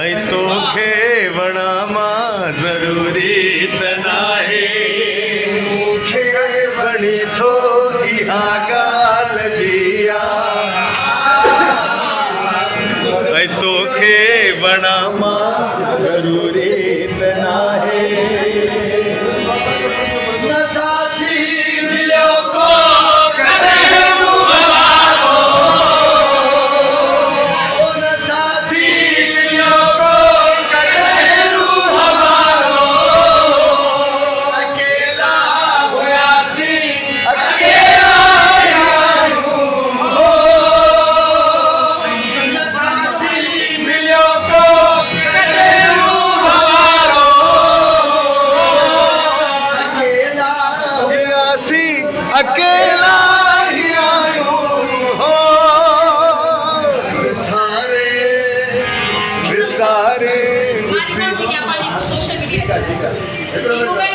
ऐं तोखे वणां ज़रूरी त नाहे मूंखे वणी थो इहा ॻाल्हि बि आहे ऐं तोखे वणां ज़रूरी त नाहे न साथी मिलियो को कॾहिं रूह वारो न साथी मिलियो को कॾहिं रूह वारो अकेला हुयासीं अकेला आहियूं न साथी मिलियो को कॾहिं रूह वारो अकेला हुयासीं अकेला ही आहियूं हो विसारे मारी मां थी क्या पाजी सोशल मीडिया ठीक आहे ठीक हो गए